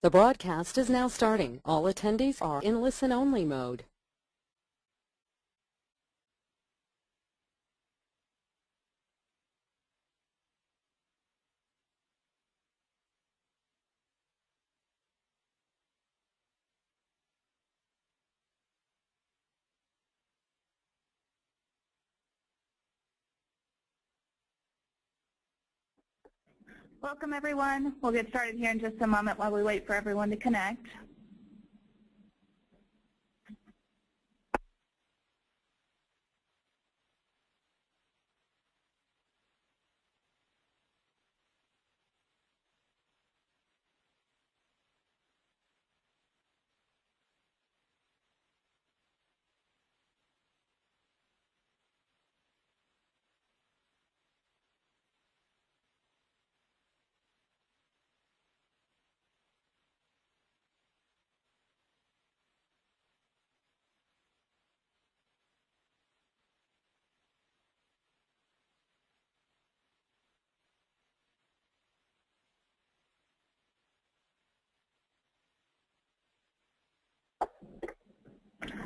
The broadcast is now starting. All attendees are in listen-only mode. Welcome, everyone. We'll get started here in just a moment while we wait for everyone to connect.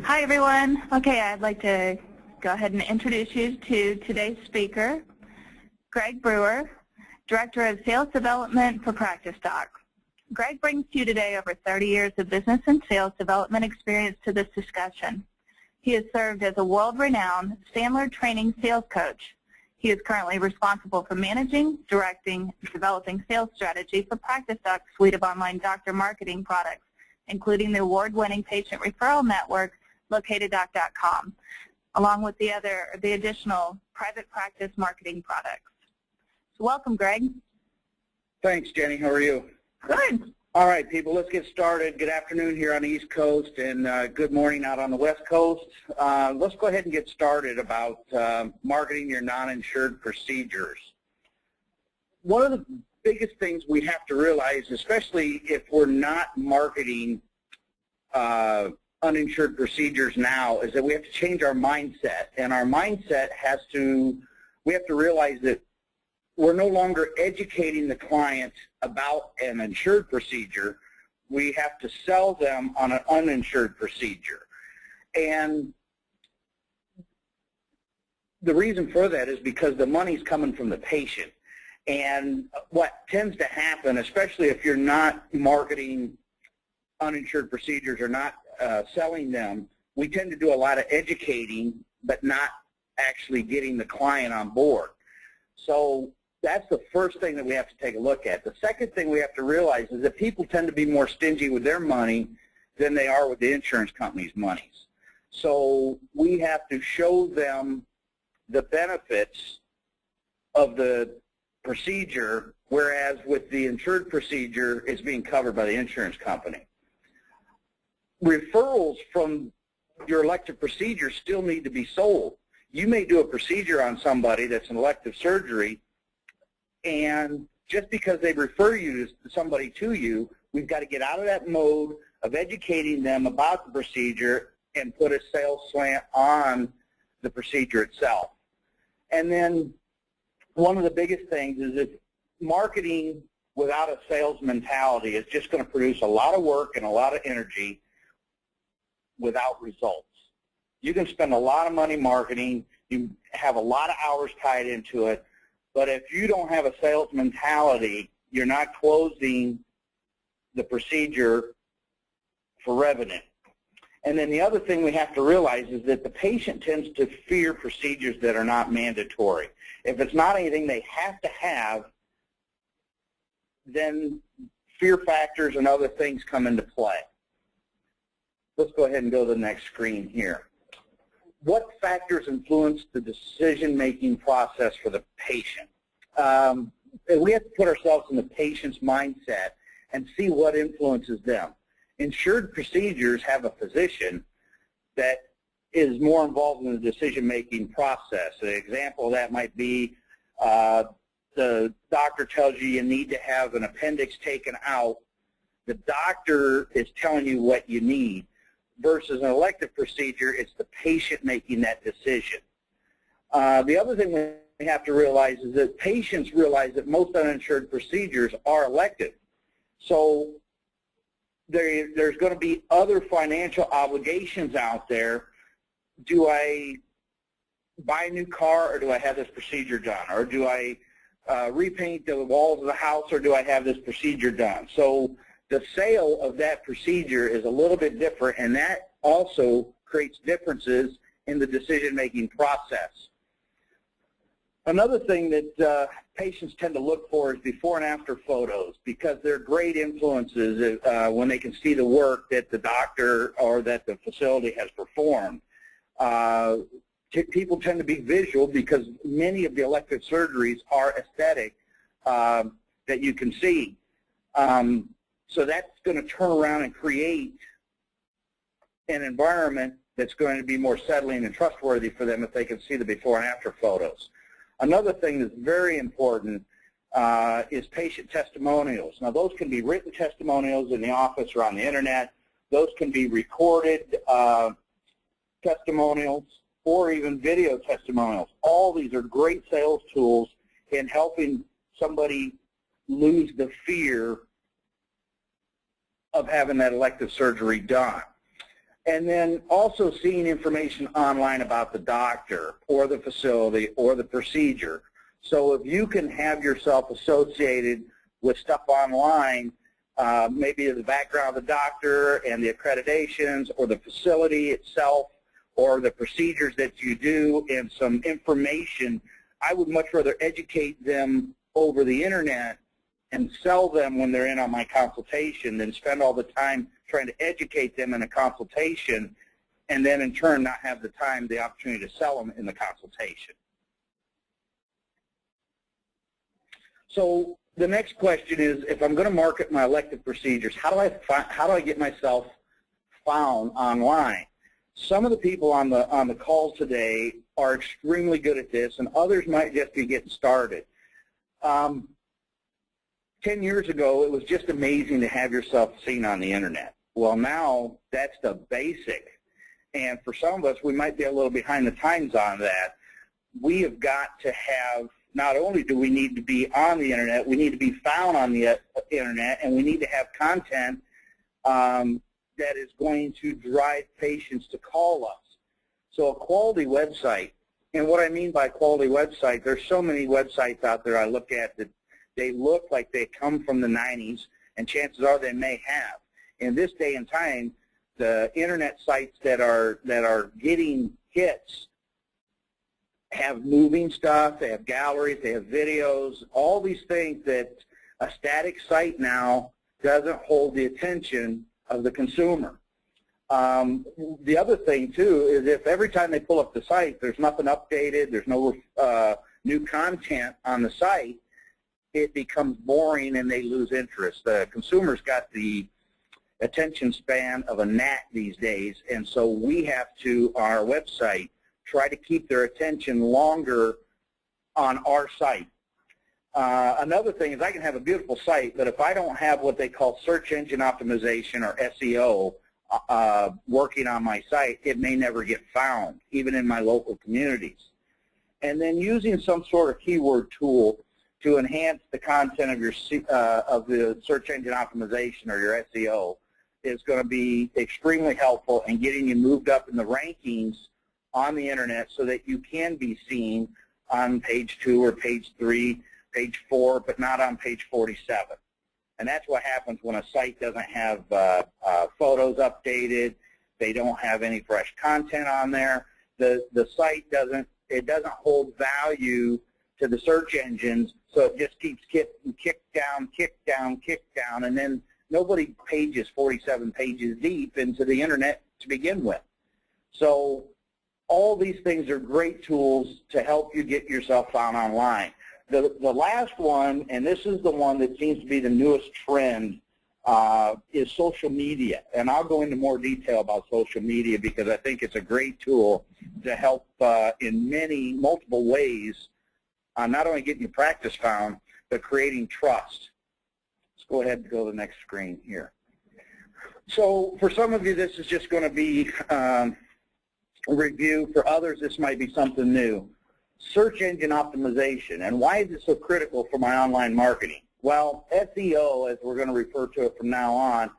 Hi, everyone. Okay, I'd like to go ahead and introduce you to today's speaker, Greg Brewer, Director of Sales Development for Practicedock. Greg brings to you today over 30 years of business and sales development experience to this discussion. He has served as a world-renowned Sandler training sales coach. He is currently responsible for managing, directing, and developing sales strategy for Practicedock's suite of online doctor marketing products, including the award-winning patient referral network, Practicedock.com, along with the additional private practice marketing products. So welcome, Greg. Thanks, Jenny. How are you? Good. All right, people, let's get started. Good afternoon here on the East Coast and good morning out on the West Coast. Let's go ahead and get started about marketing your non-insured procedures. One of the biggest things we have to realize, especially if we're not marketing uninsured procedures now, is that we have to change our mindset. And our mindset we have to realize that we're no longer educating the client about an insured procedure. We have to sell them on an uninsured procedure. And the reason for that is because the money's coming from the patient. And what tends to happen, especially if you're not marketing uninsured procedures or not selling them, we tend to do a lot of educating but not actually getting the client on board. So that's the first thing that we have to take a look at. The second thing we have to realize is that people tend to be more stingy with their money than they are with the insurance company's monies. So we have to show them the benefits of the procedure, whereas with the insured procedure, it's being covered by the insurance company. Referrals from your elective procedure still need to be sold. You may do a procedure on somebody that's an elective surgery, and just because they refer you to somebody to you, we've got to get out of that mode of educating them about the procedure and put a sales slant on the procedure itself. And then one of the biggest things is that marketing without a sales mentality is just going to produce a lot of work and a lot of energy without results. You can spend a lot of money marketing, you have a lot of hours tied into it, but if you don't have a sales mentality, you're not closing the procedure for revenue. And then the other thing we have to realize is that the patient tends to fear procedures that are not mandatory. If it's not anything they have to have, then fear factors and other things come into play. Let's go ahead and go to the next screen here. What factors influence the decision-making process for the patient? We have to put ourselves in the patient's mindset and see what influences them. Insured procedures have a physician that is more involved in the decision-making process. An example of that might be the doctor tells you you need to have an appendix taken out. The doctor is telling you what you need. Versus an elective procedure, it's the patient making that decision. The other thing we have to realize is that patients realize that most uninsured procedures are elective. So there's going to be other financial obligations out there. Do I buy a new car, or do I have this procedure done? Or do I repaint the walls of the house, or do I have this procedure done? So the sale of that procedure is a little bit different, and that also creates differences in the decision-making process. Another thing that patients tend to look for is before and after photos, because they're great influences when they can see the work that the doctor or that the facility has performed. People tend to be visual because many of the elective surgeries are aesthetic that you can see. So that's going to turn around and create an environment that's going to be more settling and trustworthy for them if they can see the before and after photos. Another thing that's very important is patient testimonials. Now, those can be written testimonials in the office or on the internet. Those can be recorded testimonials or even video testimonials. All these are great sales tools in helping somebody lose the fear of having that elective surgery done. And then also seeing information online about the doctor or the facility or the procedure. So if you can have yourself associated with stuff online, maybe the background of the doctor and the accreditations or the facility itself or the procedures that you do and some information, I would much rather educate them over the internet and sell them when they're in on my consultation than spend all the time trying to educate them in a consultation and then in turn not have the time, the opportunity to sell them in the consultation. So the next question is, if I'm going to market my elective procedures, how do I get myself found online? Some of the people on the call today are extremely good at this, and others might just be getting started. 10 years ago, it was just amazing to have yourself seen on the internet. Well, now that's the basic, and for some of us, we might be a little behind the times on that. We have got to have, not only do we need to be on the internet, we need to be found on the internet, and we need to have content that is going to drive patients to call us. So a quality website, and what I mean by quality website, there's so many websites out there I look at that they look like they come from the 90s, and chances are they may have. In this day and time, the internet sites that are getting hits have moving stuff, they have galleries, they have videos, all these things that a static site now doesn't hold the attention of the consumer. The other thing, too, is if every time they pull up the site, there's nothing updated, there's no new content on the site, it becomes boring and they lose interest. The consumer's got the attention span of a gnat these days, and so we have to, on our website, try to keep their attention longer on our site. Another thing is I can have a beautiful site, but if I don't have what they call search engine optimization or SEO working on my site, it may never get found, even in my local communities. And then using some sort of keyword tool to enhance the content of your of the search engine optimization or your SEO is going to be extremely helpful in getting you moved up in the rankings on the internet so that you can be seen on page 2 or page 3, page 4, but not on page 47. And that's what happens when a site doesn't have photos updated, they don't have any fresh content on there. The site doesn't hold value to the search engines, so it just keeps kicked down, and then nobody pages 47 pages deep into the internet to begin with. So all these things are great tools to help you get yourself found online. The last one, and this is the one that seems to be the newest trend, is social media. And I'll go into more detail about social media because I think it's a great tool to help in multiple ways, not only getting your practice found, but creating trust. Let's go ahead and go to the next screen here. So for some of you, this is just going to be a review. For others, this might be something new. Search engine optimization, and why is it so critical for my online marketing? Well, SEO, as we're going to refer to it from now on,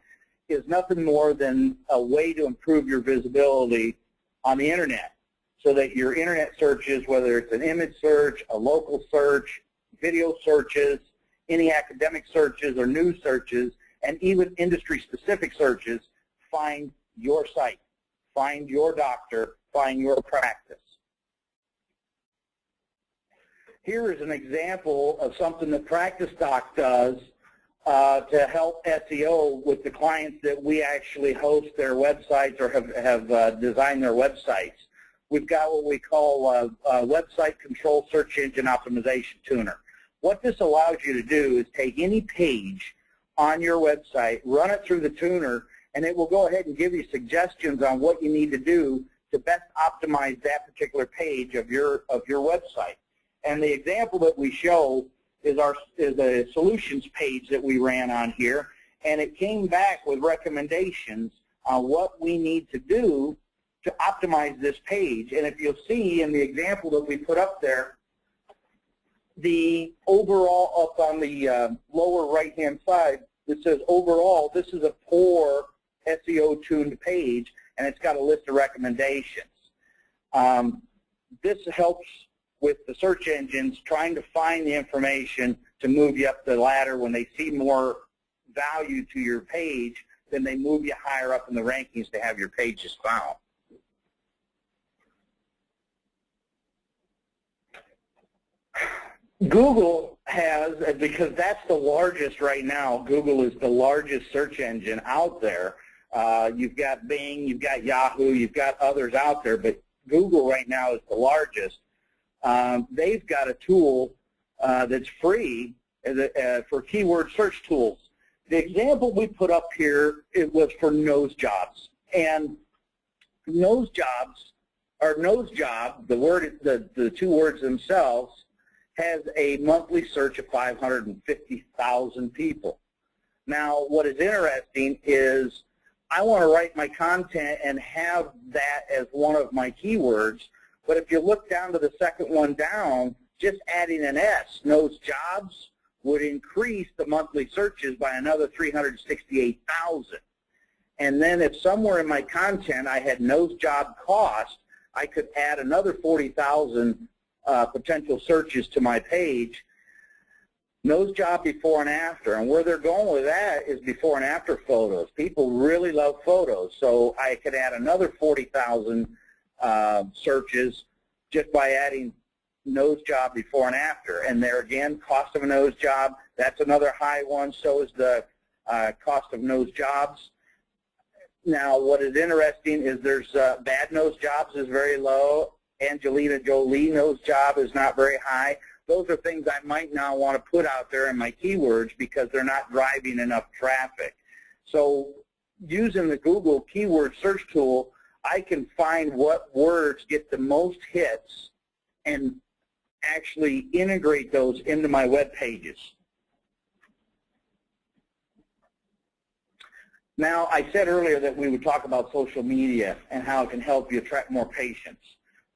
is nothing more than a way to improve your visibility on the internet so that your internet searches, whether it's an image search, a local search, video searches, any academic searches or news searches, and even industry-specific searches, find your site, find your doctor, find your practice. Here is an example of something that Practicedock does to help SEO with the clients that we actually host their websites or have designed their websites. We've got what we call a website control search engine optimization tuner. What this allows you to do is take any page on your website, run it through the tuner, and it will go ahead and give you suggestions on what you need to do to best optimize that particular page of your website. And the example that we show is a solutions page that we ran on here, and it came back with recommendations on what we need to do to optimize this page. And if you'll see in the example that we put up there, the overall up on the lower right-hand side, it says overall this is a poor SEO tuned page, and it's got a list of recommendations. This helps with the search engines trying to find the information to move you up the ladder. When they see more value to your page, then they move you higher up in the rankings to have your pages found. Google has, because that's the largest right now, Google is the largest search engine out there. You've got Bing, you've got Yahoo, you've got others out there, but Google right now is the largest. They've got a tool that's free for keyword search tools. The example we put up here, it was for nose jobs. And nose jobs, or nose job, the two words themselves, has a monthly search of 550,000 people. Now, what is interesting is I want to write my content and have that as one of my keywords, but if you look down to the second one down, just adding an S, nose jobs, would increase the monthly searches by another 368,000. And then if somewhere in my content I had nose job cost, I could add another 40,000 potential searches to my page. Nose job before and after, and where they're going with that is before and after photos. People really love photos, so I could add another 40,000 searches just by adding nose job before and after. And there again, cost of a nose job, that's another high one. So is the cost of nose jobs. Now, what is interesting is there's bad nose jobs is very low. Angelina Jolie nose job is not very high. Those are things I might not want to put out there in my keywords because they're not driving enough traffic. So using the Google keyword search tool, I can find what words get the most hits and actually integrate those into my web pages. Now, I said earlier that we would talk about social media and how it can help you attract more patients.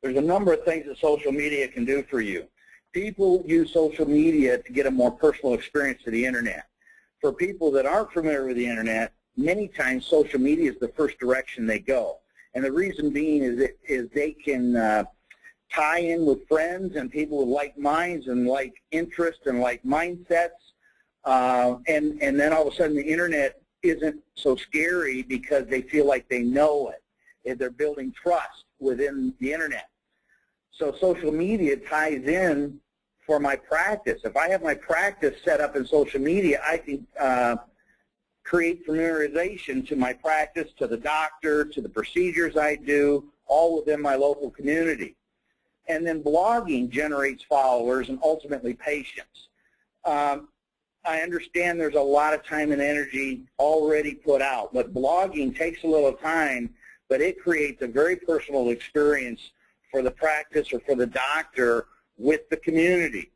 There's a number of things that social media can do for you. People use social media to get a more personal experience to the internet. For people that aren't familiar with the internet, many times social media is the first direction they go. And the reason being is they can tie in with friends and people with like minds and like interests and like mindsets. And then all of a sudden the internet isn't so scary because they feel like they know it. And they're building trust within the internet. So social media ties in for my practice. If I have my practice set up in social media, I can create familiarization to my practice, to the doctor, to the procedures I do, all within my local community. And then blogging generates followers and ultimately patients. I understand there's a lot of time and energy already put out, but blogging takes a little time, but it creates a very personal experience for the practice or for the doctor with the community.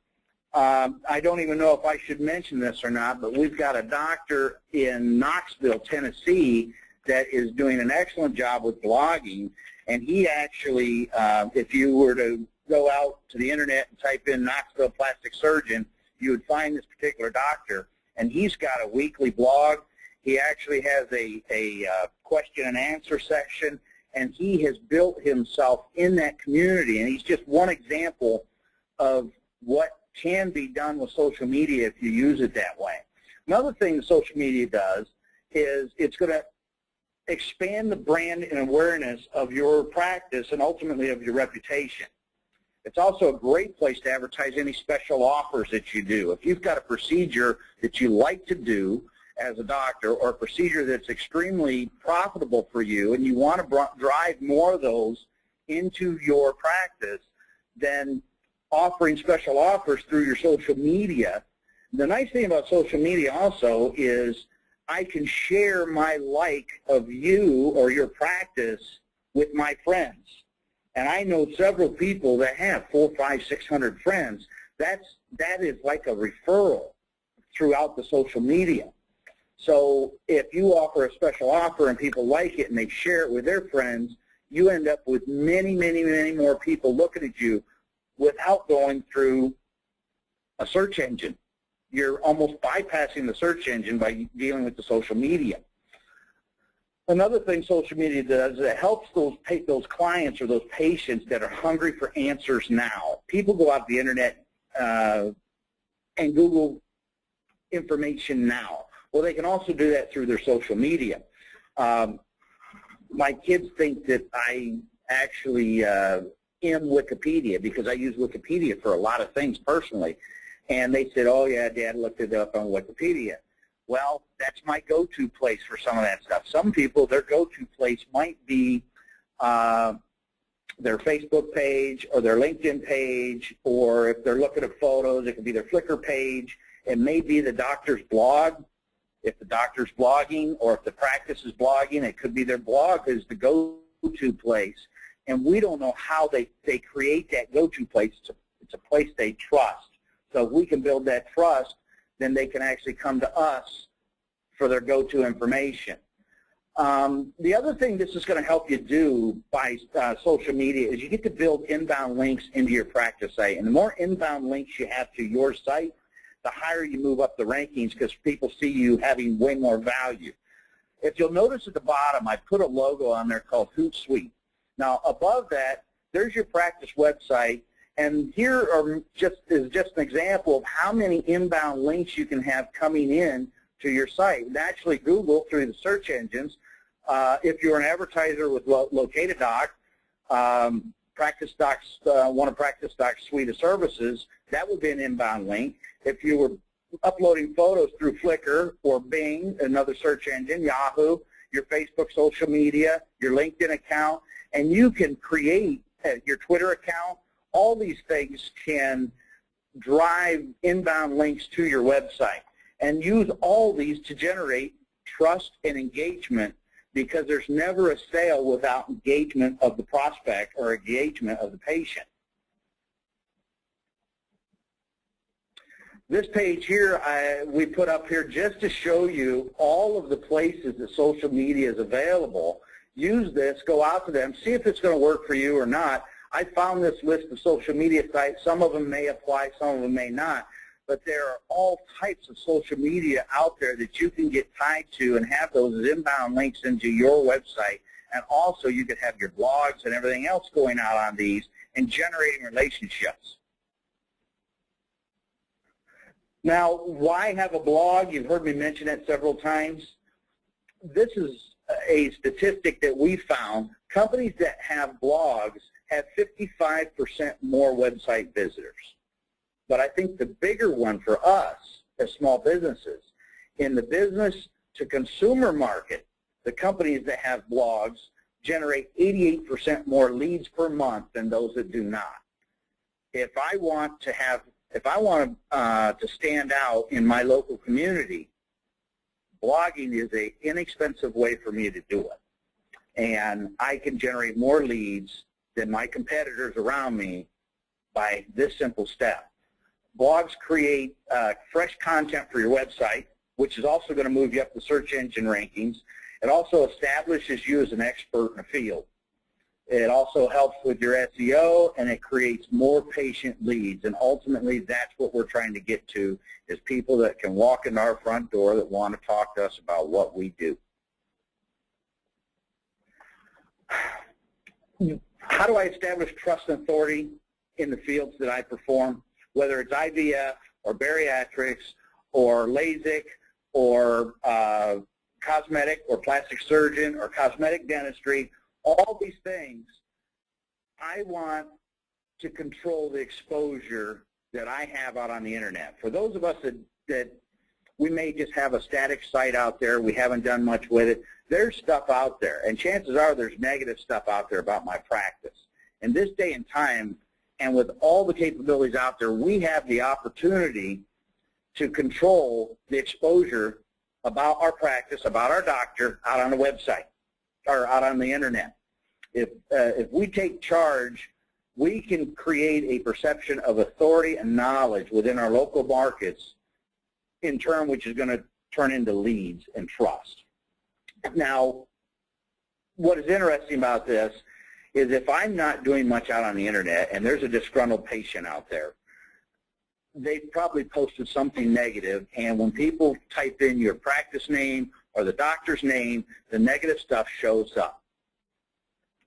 I don't even know if I should mention this or not, but we've got a doctor in Knoxville, Tennessee that is doing an excellent job with blogging, and he actually, if you were to go out to the internet and type in Knoxville plastic surgeon, you would find this particular doctor, and he's got a weekly blog. He actually has a question and answer section, and he has built himself in that community, and he's just one example of what can be done with social media if you use it that way. Another thing that social media does is it's going to expand the brand and awareness of your practice and ultimately of your reputation. It's also a great place to advertise any special offers that you do. If you've got a procedure that you like to do as a doctor, or a procedure that's extremely profitable for you, and you want to drive more of those into your practice, then offering special offers through your social media. The nice thing about social media also is I can share my like of you or your practice with my friends. And I know several people that have 400, 500, 600 friends. That is like a referral throughout the social media. So if you offer a special offer and people like it and they share it with their friends, you end up with many, many, many more people looking at you without going through a search engine. You're almost bypassing the search engine by dealing with the social media. Another thing social media does is it helps those clients or those patients that are hungry for answers now. People go out the internet and Google information now. Well, they can also do that through their social media. My kids think that I actually am Wikipedia because I use Wikipedia for a lot of things personally. And they said, oh, yeah, Dad looked it up on Wikipedia. Well, that's my go-to place for some of that stuff. Some people, their go-to place might be their Facebook page or their LinkedIn page, or if they're looking at photos, it could be their Flickr page. It may be the doctor's blog, if the doctor's blogging, or if the practice is blogging, it could be their blog is the go-to place. And we don't know how they create that go-to place. It's a place they trust. So if we can build that trust, then they can actually come to us for their go-to information. The other thing this is going to help you do by social media is you get to build inbound links into your practice site. And the more inbound links you have to your site, the higher you move up the rankings because people see you having way more value. If you'll notice at the bottom, I put a logo on there called Hootsuite. Now, above that, there's your practice website. And here is just an example of how many inbound links you can have coming in to your site. And actually, Google, through the search engines, if you're an advertiser with Practicedock, one of Practicedock's suite of services, that would be an inbound link. If you were uploading photos through Flickr or Bing, another search engine, Yahoo, your Facebook social media, your LinkedIn account, and you can create your Twitter account. All these things can drive inbound links to your website and use all these to generate trust and engagement, because there's never a sale without engagement of the prospect or engagement of the patient. This page here we put up here just to show you all of the places that social media is available. Use this, go out to them, see if it's going to work for you or not. I found this list of social media sites. Some of them may apply, some of them may not. But there are all types of social media out there that you can get tied to and have those inbound links into your website. And also you could have your blogs and everything else going out on these and generating relationships. Now, why have a blog? You've heard me mention it several times. This is a statistic that we found. Companies that have blogs have 55% more website visitors. But I think the bigger one for us as small businesses, in the business to consumer market, the companies that have blogs generate 88% more leads per month than those that do not. If I want to stand out in my local community, blogging is an inexpensive way for me to do it. And I can generate more leads than my competitors around me by this simple step. Blogs create fresh content for your website, which is also going to move you up the search engine rankings. It also establishes you as an expert in a field. It also helps with your SEO, and it creates more patient leads. And ultimately, that's what we're trying to get to, is people that can walk in our front door that want to talk to us about what we do. How do I establish trust and authority in the fields that I perform, whether it's IVF or bariatrics or LASIK or cosmetic or plastic surgeon or cosmetic dentistry? All these things, I want to control the exposure that I have out on the internet. For those of us that we may just have a static site out there, we haven't done much with it, there's stuff out there, and chances are there's negative stuff out there about my practice. In this day and time, and with all the capabilities out there, we have the opportunity to control the exposure about our practice, about our doctor, out on the website or out on the internet. If we take charge, we can create a perception of authority and knowledge within our local markets, in turn, which is going to turn into leads and trust. Now, what is interesting about this is if I'm not doing much out on the internet and there's a disgruntled patient out there, they've probably posted something negative, and when people type in your practice name or the doctor's name, the negative stuff shows up.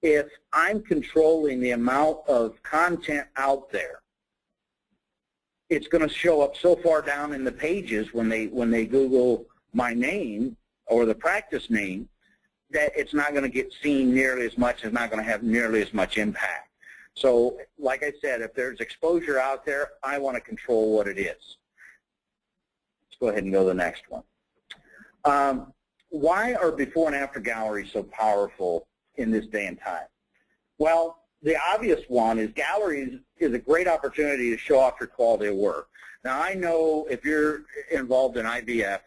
If I'm controlling the amount of content out there, it's going to show up so far down in the pages when they Google my name or the practice name that it's not going to get seen nearly as much, it's not going to have nearly as much impact. So, like I said, if there's exposure out there, I want to control what it is. Let's go ahead and go to the next one. Why are before and after galleries so powerful in this day and time? Well, the obvious one is galleries is a great opportunity to show off your quality of work. Now, I know if you're involved in IVF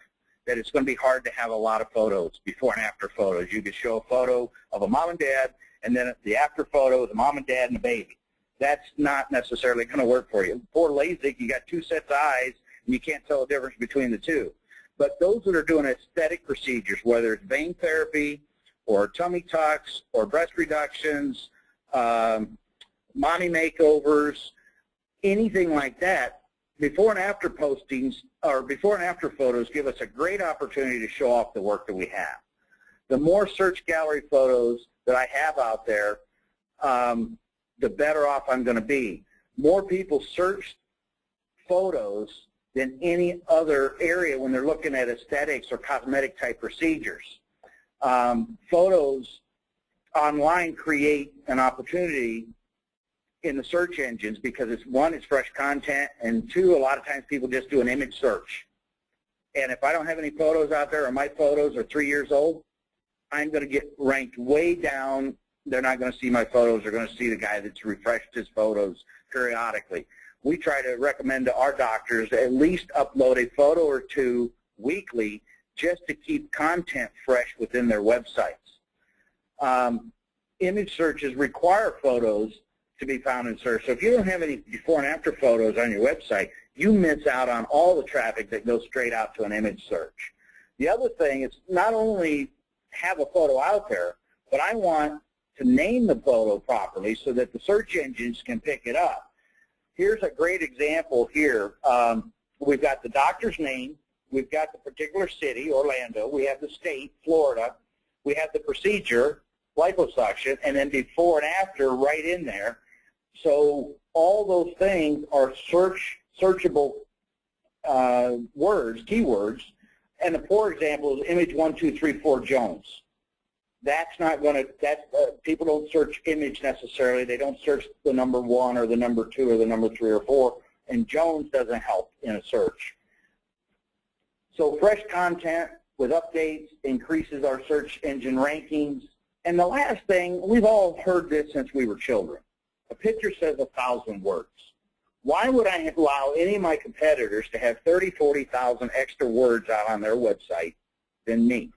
that it's going to be hard to have a lot of photos, before and after photos. You could show a photo of a mom and dad, and then the after photo is a mom and dad and a baby. That's not necessarily going to work for you. For LASIK, you got two sets of eyes, and you can't tell the difference between the two. But those that are doing aesthetic procedures, whether it's vein therapy or tummy tucks or breast reductions, mommy makeovers, anything like that, before and after postings or before and after photos give us a great opportunity to show off the work that we have. The more search gallery photos that I have out there, the better off I'm going to be. More people search photos than any other area when they're looking at aesthetics or cosmetic type procedures. Photos online create an opportunity in the search engines because it's, one, it's fresh content, and two, a lot of times people just do an image search. And if I don't have any photos out there or my photos are 3 years old, I'm going to get ranked way down. They're not going to see my photos. They're going to see the guy that's refreshed his photos periodically. We try to recommend to our doctors to at least upload a photo or two weekly just to keep content fresh within their websites. Image searches require photos to be found in search. So if you don't have any before and after photos on your website, you miss out on all the traffic that goes straight out to an image search. The other thing is not only have a photo out there, but I want to name the photo properly so that the search engines can pick it up. Here's a great example here. We've got the doctor's name, we've got the particular city, Orlando, we have the state, Florida, we have the procedure, liposuction, and then before and after right in there. So all those things are searchable words, keywords, and the poor example is image 1234 Jones. That's not going to, people don't search image necessarily. They don't search the number 1 or the number 2 or the number 3 or 4, and Jones doesn't help in a search. So fresh content with updates increases our search engine rankings. And the last thing, we've all heard this since we were children. A picture says 1,000 words. Why would I allow any of my competitors to have 30, 40,000 extra words out on their website than me?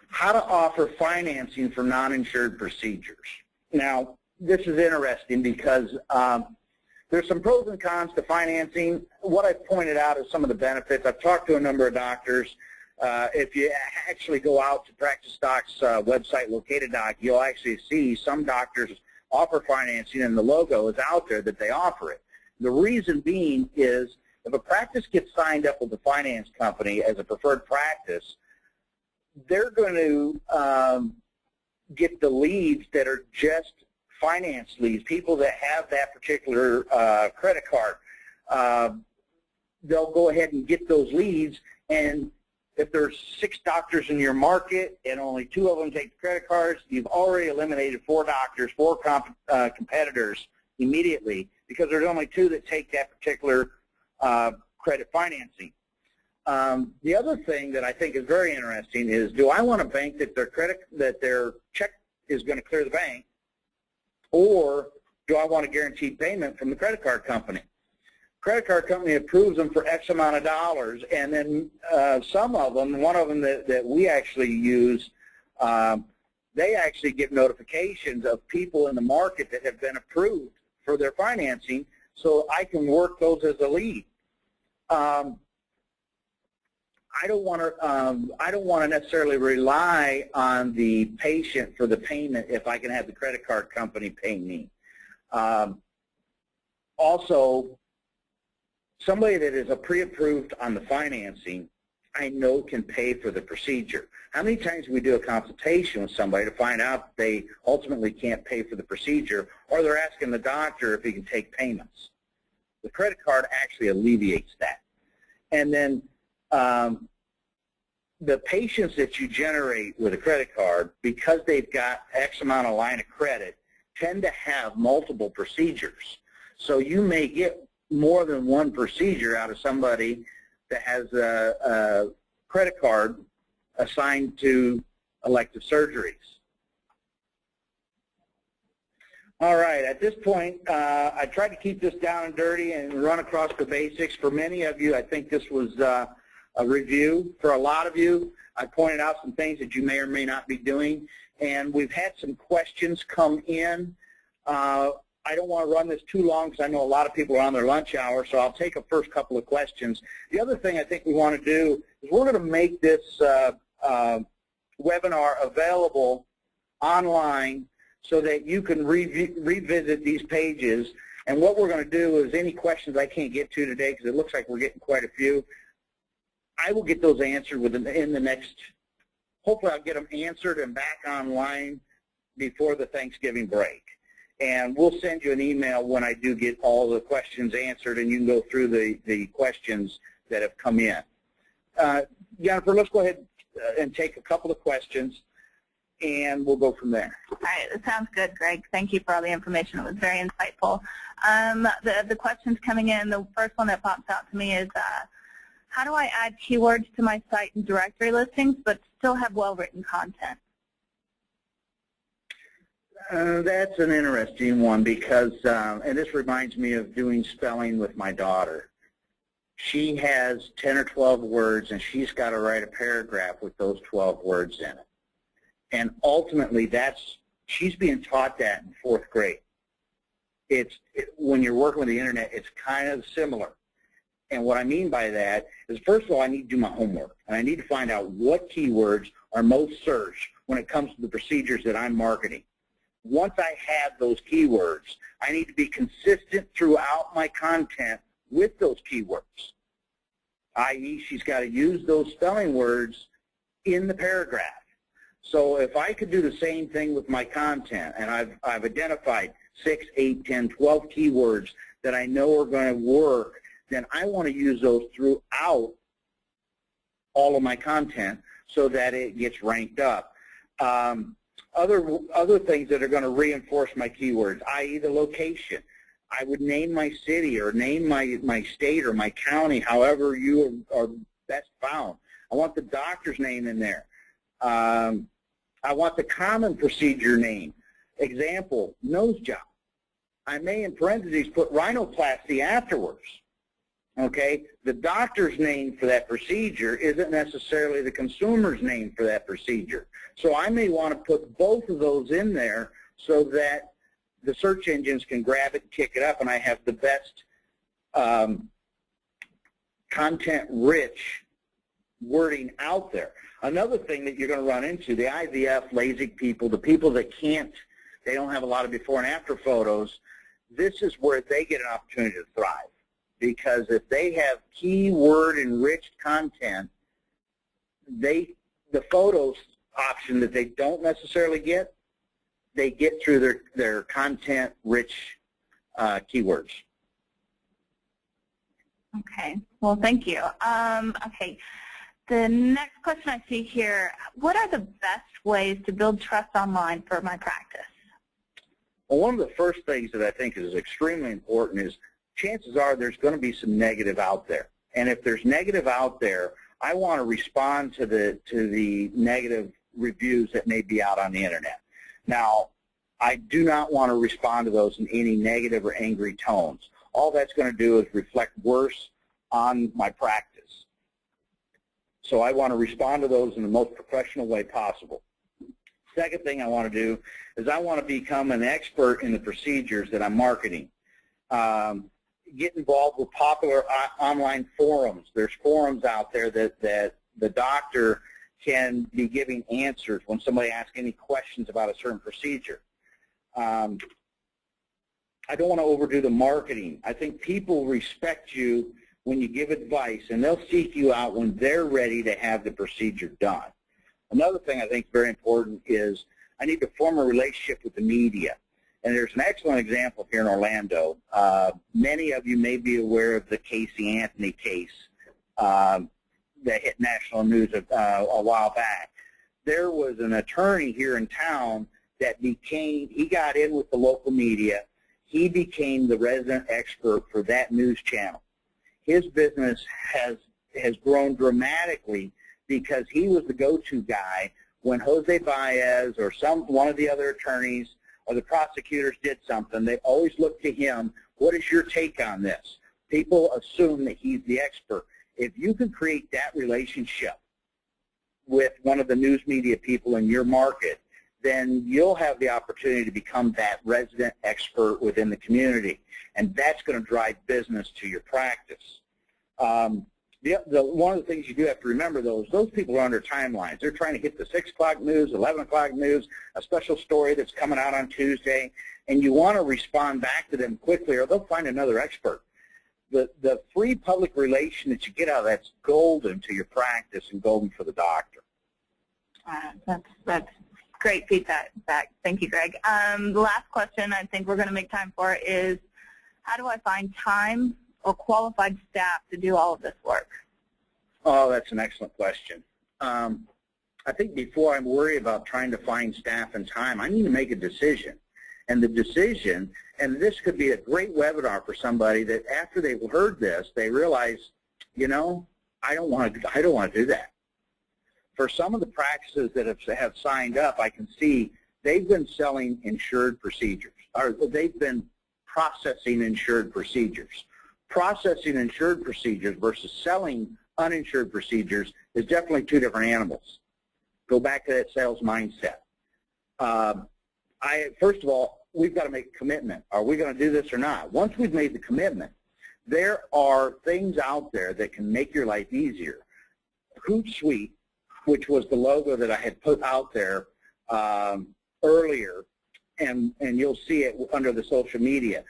How to offer financing for non-insured procedures. Now, this is interesting because there's some pros and cons to financing. What I've pointed out is some of the benefits. I've talked to a number of doctors. If you actually go out to Practicedock's website, Locatadock, you'll actually see some doctors offer financing, and the logo is out there that they offer it. The reason being is if a practice gets signed up with a finance company as a preferred practice, they're going to get the leads that are just finance leads, people that have that particular credit card. They'll go ahead and get those leads, and if there's 6 doctors in your market and only 2 of them take credit cards, you've already eliminated 4 doctors, 4 competitors immediately, because there's only 2 that take that particular credit financing. The other thing that I think is very interesting is, do I want a bank that their check is going to clear the bank, or do I want a guaranteed payment from the credit card company? Credit card company approves them for X amount of dollars, and then some of them, one of them that we actually use, they actually get notifications of people in the market that have been approved for their financing, so I can work those as a lead. I don't want to necessarily rely on the patient for the payment if I can have the credit card company pay me. Also, somebody that is pre-approved on the financing, I know can pay for the procedure. How many times do we do a consultation with somebody to find out they ultimately can't pay for the procedure, or they're asking the doctor if he can take payments? The credit card actually alleviates that. And then the patients that you generate with a credit card, because they've got X amount of line of credit, tend to have multiple procedures. So you may get more than one procedure out of somebody that has a credit card assigned to elective surgeries. All right, at this point, I tried to keep this down and dirty and run across the basics. For many of you, I think this was a review. For a lot of you, I pointed out some things that you may or may not be doing, and we've had some questions come in. I don't want to run this too long because I know a lot of people are on their lunch hour, so I'll take a first couple of questions. The other thing I think we want to do is we're going to make this webinar available online so that you can revisit these pages. And what we're going to do is any questions I can't get to today, because it looks like we're getting quite a few, I will get those answered in the next, hopefully I'll get them answered and back online before the Thanksgiving break. And we'll send you an email when I do get all the questions answered, and you can go through the questions that have come in. Jennifer, let's go ahead and take a couple of questions, and we'll go from there. All right, that sounds good, Greg. Thank you for all the information. It was very insightful. The questions coming in, the first one that pops out to me is, how do I add keywords to my site and directory listings but still have well-written content? That's an interesting one because, and this reminds me of doing spelling with my daughter. She has 10 or 12 words, and she's got to write a paragraph with those 12 words in it. And ultimately, she's being taught that in 4th grade. When you're working with the internet, it's kind of similar. And what I mean by that is, first of all, I need to do my homework, and I need to find out what keywords are most searched when it comes to the procedures that I'm marketing. Once I have those keywords, I need to be consistent throughout my content with those keywords, i.e., she's got to use those spelling words in the paragraph. So if I could do the same thing with my content, and I've identified 6, 8, 10, 12 keywords that I know are going to work, then I want to use those throughout all of my content so that it gets ranked up. Other things that are going to reinforce my keywords, i.e. the location. I would name my city or name my state or my county, however you are best found. I want the doctor's name in there. I want the common procedure name. Example, nose job. I may in parentheses put rhinoplasty afterwards. Okay, the doctor's name for that procedure isn't necessarily the consumer's name for that procedure. So I may want to put both of those in there so that the search engines can grab it and kick it up, and I have the best content-rich wording out there. Another thing that you're going to run into, the IVF, LASIK people, the people that can't, they don't have a lot of before and after photos, this is where they get an opportunity to thrive. Because if they have keyword-enriched content, the photos option that they don't necessarily get, they get through their content-rich keywords. Okay. Well, thank you. Okay. The next question I see here, what are the best ways to build trust online for my practice? Well, one of the first things that I think is extremely important is chances are there's going to be some negative out there. And if there's negative out there, I want to respond to the negative reviews that may be out on the internet. Now, I do not want to respond to those in any negative or angry tones. All that's going to do is reflect worse on my practice. So I want to respond to those in the most professional way possible. Second thing I want to do is I want to become an expert in the procedures that I'm marketing. Get involved with popular online forums. There's forums out there that the doctor can be giving answers when somebody asks any questions about a certain procedure. I don't want to overdo the marketing. I think people respect you when you give advice, and they'll seek you out when they're ready to have the procedure done. Another thing I think is very important is I need to form a relationship with the media. And there's an excellent example here in Orlando. Many of you may be aware of the Casey Anthony case that hit national news a while back. There was an attorney here in town that he got in with the local media. He became the resident expert for that news channel. His business has grown dramatically because he was the go-to guy when Jose Baez or one of the other attorneys or the prosecutors did something. They always look to him. What is your take on this? People assume that he's the expert. If you can create that relationship with one of the news media people in your market, then you'll have the opportunity to become that resident expert within the community, and that's going to drive business to your practice. One of the things you do have to remember, though, is those people are under timelines. They're trying to hit the 6 o'clock news, 11 o'clock news, a special story that's coming out on Tuesday, and you want to respond back to them quickly or they'll find another expert. The free public relation that you get out of that's golden to your practice and golden for the doctor. That's great feedback. Thank you, Greg. The last question I think we're going to make time for is, how do I find time or qualified staff to do all of this work? Oh, that's an excellent question. I think before I worry about trying to find staff and time, I need to make a decision. And the decision, and this could be a great webinar for somebody that after they've heard this, they realize, you know, I don't want to do that. For some of the practices that have signed up, I can see they've been selling insured procedures, or they've been processing insured procedures. Processing insured procedures versus selling uninsured procedures is definitely two different animals. Go back to that sales mindset. First of all, we've got to make a commitment. Are we going to do this or not? Once we've made the commitment, there are things out there that can make your life easier. Hootsuite, which was the logo that I had put out there earlier, and you'll see it under the social media.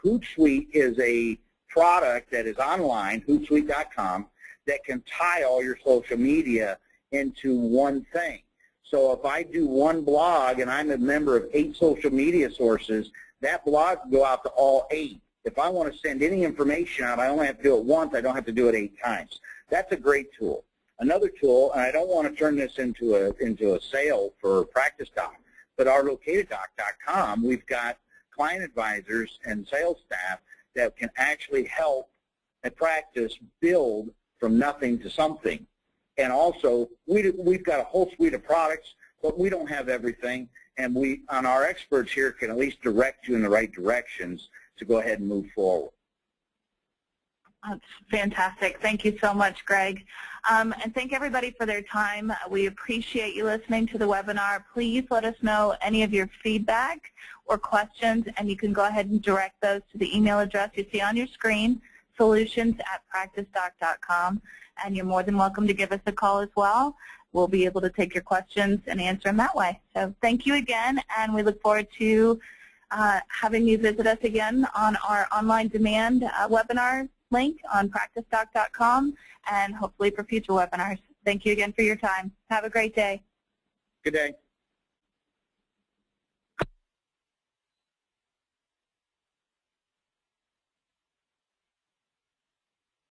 Hootsuite is a product that is online, Hootsuite.com, that can tie all your social media into one thing. So if I do one blog and I'm a member of 8 social media sources, that blog will go out to all 8. If I want to send any information out, I only have to do it once. I don't have to do it 8 times. That's a great tool. Another tool, and I don't want to turn this into a sale for Practicedock, but our Locateddock.com, we've got client advisors and sales staff that can actually help a practice build from nothing to something. And also, we've got a whole suite of products, but we don't have everything, and our experts here can at least direct you in the right directions to go ahead and move forward. That's fantastic. Thank you so much, Greg. And thank everybody for their time. We appreciate you listening to the webinar. Please let us know any of your feedback or questions, and you can go ahead and direct those to the email address you see on your screen, solutions@practicedock.com, and you're more than welcome to give us a call as well. We'll be able to take your questions and answer them that way. So thank you again, and we look forward to having you visit us again on our online demand webinar link on practicedock.com, and hopefully for future webinars. Thank you again for your time. Have a great day. Good day.